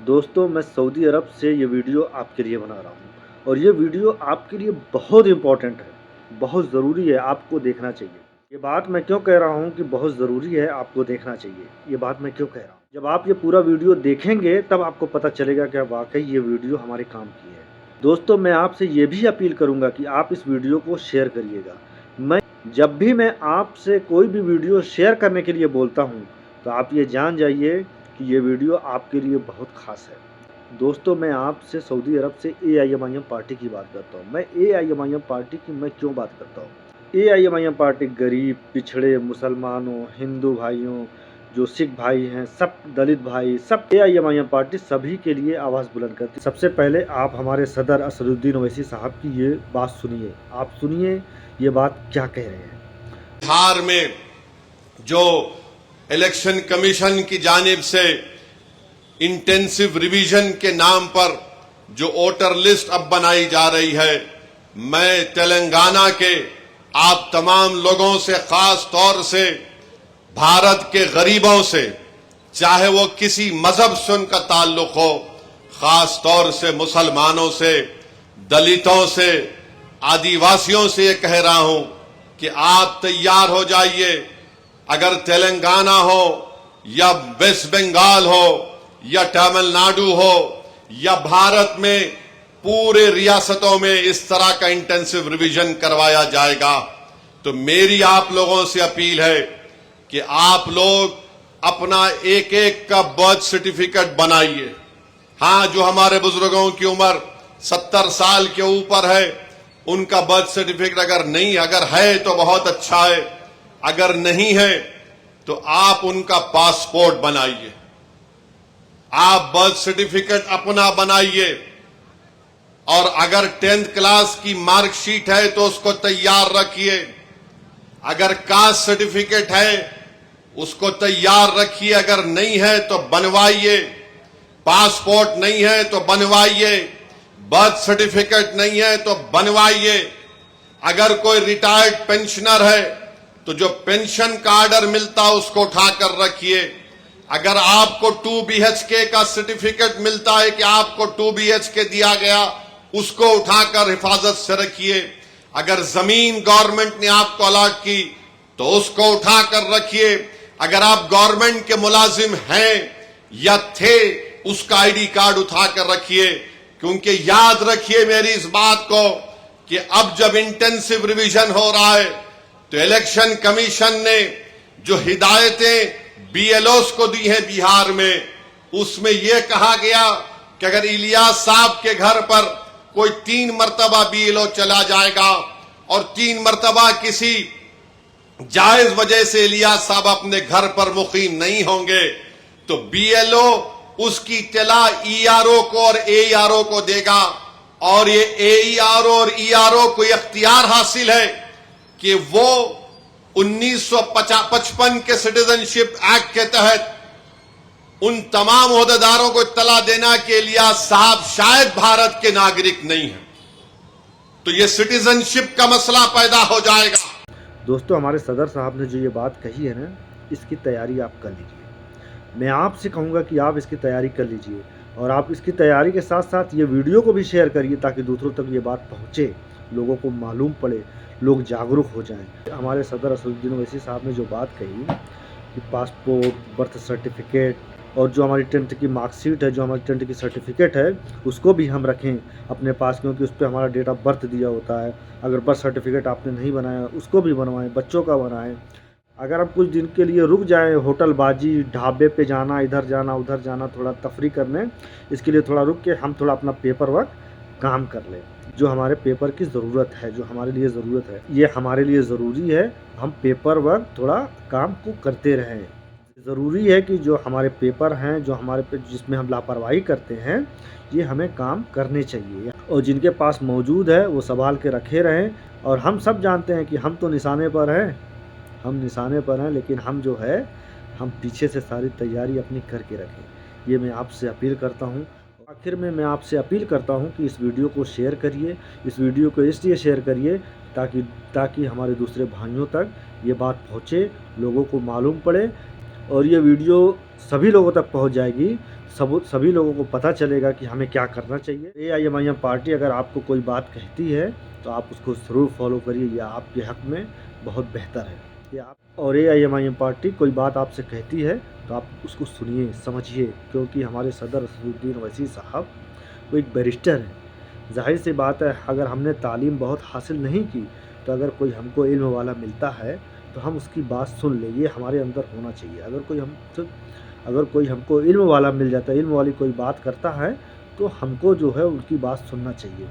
दोस्तों मैं सऊदी अरब से ये वीडियो आपके लिए बना रहा हूँ और ये वीडियो आपके लिए बहुत इम्पोर्टेंट है, बहुत ज़रूरी है, आपको देखना चाहिए। ये बात मैं क्यों कह रहा हूँ कि बहुत ज़रूरी है, आपको देखना चाहिए। ये बात मैं क्यों कह रहा हूँ, जब आप ये पूरा वीडियो देखेंगे तब आपको पता चलेगा कि वाकई ये वीडियो हमारे काम की है। दोस्तों मैं आपसे ये भी अपील करूँगा कि आप इस वीडियो को शेयर करिएगा। जब भी मैं आपसे कोई भी वीडियो शेयर करने के लिए बोलता हूँ तो आप ये जान जाइए कि ये वीडियो आपके लिए बहुत ख़ास है। दोस्तों मैं आपसे सऊदी अरब से AIMIM पार्टी की बात करता हूँ। मैं AIMIM पार्टी की मैं क्यों बात करता हूँ? AIMIM पार्टी गरीब, पिछड़े, मुसलमानों, हिंदू भाइयों, जो सिख भाई हैं, सब दलित भाई, सब AIMIM पार्टी सभी के लिए आवाज़ बुलंद करती है। सबसे पहले आप हमारे सदर असदुद्दीन ओवैसी साहब की ये बात सुनिए। आप सुनिए ये बात क्या कह रहे हैं। बिहार में जो इलेक्शन कमीशन की जानिब से इंटेंसिव रिवीजन के नाम पर जो वोटर लिस्ट अब बनाई जा रही है, मैं तेलंगाना के आप तमाम लोगों से, खास तौर से भारत के गरीबों से, चाहे वो किसी मजहब से उनका ताल्लुक हो, खास तौर से मुसलमानों से, दलितों से, आदिवासियों से ये कह रहा हूं कि आप तैयार हो जाइए। अगर तेलंगाना हो या वेस्ट बंगाल हो या तमिलनाडु हो या भारत में पूरे रियासतों में इस तरह का इंटेंसिव रिवीजन करवाया जाएगा, तो मेरी आप लोगों से अपील है कि आप लोग अपना एक एक का बर्थ सर्टिफिकेट बनाइए। हां, जो हमारे बुजुर्गों की उम्र 70 साल के ऊपर है, उनका बर्थ सर्टिफिकेट अगर है तो बहुत अच्छा है, अगर नहीं है तो आप उनका पासपोर्ट बनाइए, आप बर्थ सर्टिफिकेट अपना बनाइए, और अगर 10th क्लास की मार्कशीट है तो उसको तैयार रखिए, अगर कास्ट सर्टिफिकेट है उसको तैयार रखिए, अगर नहीं है तो बनवाइए, पासपोर्ट नहीं है तो बनवाइए, बर्थ सर्टिफिकेट नहीं है तो बनवाइए। अगर कोई रिटायर्ड पेंशनर है तो जो पेंशन का ऑर्डर मिलता है उसको उठाकर रखिए। अगर आपको 2 BHK का सर्टिफिकेट मिलता है कि आपको 2 BHK दिया गया, उसको उठाकर हिफाजत से रखिए। अगर जमीन गवर्नमेंट ने आपको अलॉट की तो उसको उठाकर रखिए। अगर आप गवर्नमेंट के मुलाजिम हैं या थे, उसका ID कार्ड उठाकर रखिए, क्योंकि याद रखिए मेरी इस बात को कि अब जब इंटेंसिव रिवीजन हो रहा है तो इलेक्शन कमीशन ने जो हिदायतें BLOs को दी हैं बिहार में, उसमें यह कहा गया कि अगर इलियास साहब के घर पर कोई 3 मरतबा BLO चला जाएगा और 3 मरतबा किसी जायज वजह से इलियास साहब अपने घर पर मुकीम नहीं होंगे, तो BLO उसकी इत्तला ERO को और AERO को देगा, और ये AERO और ERO को इख्तियार हासिल है कि वो 1955 के सिटीजनशिप एक्ट के तहत उन तमाम ओहदेदारों को इत्तला देना कि इलियास साहब शायद भारत के नागरिक नहीं हैं, तो ये सिटीजनशिप का मसला पैदा हो जाएगा। दोस्तों हमारे सदर साहब ने जो ये बात कही है ना, इसकी तैयारी आप कर लीजिए। मैं आपसे कहूँगा कि आप इसकी तैयारी कर लीजिए, और आप इसकी तैयारी के साथ साथ ये वीडियो को भी शेयर करिए ताकि दूसरों तक ये बात पहुँचे, लोगों को मालूम पड़े, लोग जागरूक हो जाएं। हमारे सदर असदुद्दीन ओवैसी साहब ने जो बात कही कि पासपोर्ट, बर्थ सर्टिफिकेट और जो हमारी 10th की मार्कशीट है, जो हमारी 10th की सर्टिफिकेट है, उसको भी हम रखें अपने पास, क्योंकि उस पर हमारा डेट ऑफ बर्थ दिया होता है। अगर बर्थ सर्टिफिकेट आपने नहीं बनाया उसको भी बनवाएं, बच्चों का बनाएं। अगर हम कुछ दिन के लिए रुक जाएं, होटलबाजी, ढाबे पे जाना, इधर जाना उधर जाना, थोड़ा तफरी करने, इसके लिए थोड़ा रुक के हम थोड़ा अपना पेपर वर्क काम कर लें। जो हमारे पेपर की ज़रूरत है, जो हमारे लिए ज़रूरत है, ये हमारे लिए ज़रूरी है, हम पेपर वर्क थोड़ा काम को करते रहें। ज़रूरी है कि जो हमारे पेपर हैं, जो हमारे पे जिसमें हम लापरवाही करते हैं, ये हमें काम करने चाहिए, और जिनके पास मौजूद है वो संभाल के रखे रहें। और हम सब जानते हैं कि हम तो निशाने पर हैं, हम निशाने पर हैं, लेकिन हम जो है हम पीछे से सारी तैयारी अपनी करके रखें। ये मैं आपसे अपील करता हूँ। आखिर में मैं आपसे अपील करता हूँ कि इस वीडियो को शेयर करिए। इस वीडियो को इसलिए शेयर करिए ताकि हमारे दूसरे भाइयों तक ये बात पहुँचे, लोगों को मालूम पड़े। और ये वीडियो सभी लोगों तक पहुंच जाएगी, सभी लोगों को पता चलेगा कि हमें क्या करना चाहिए। AIMIM पार्टी अगर आपको कोई बात कहती है तो आप उसको ज़रूर फॉलो करिए, यह आपके हक में बहुत बेहतर है। ये आप और AIMIM पार्टी कोई बात आपसे कहती है तो आप उसको सुनिए, समझिए, क्योंकि हमारे सदर असदुद्दीन ओवैसी साहब वो एक बैरिस्टर हैं। ज़ाहिर सी बात है, अगर हमने तालीम बहुत हासिल नहीं की तो अगर कोई हमको इल्म वाला मिलता है तो हम उसकी बात सुन लें, ये हमारे अंदर होना चाहिए। अगर कोई हमको इल्म वाला मिल जाता है, इल्म वाली कोई बात करता है तो हमको जो है उनकी बात सुनना चाहिए।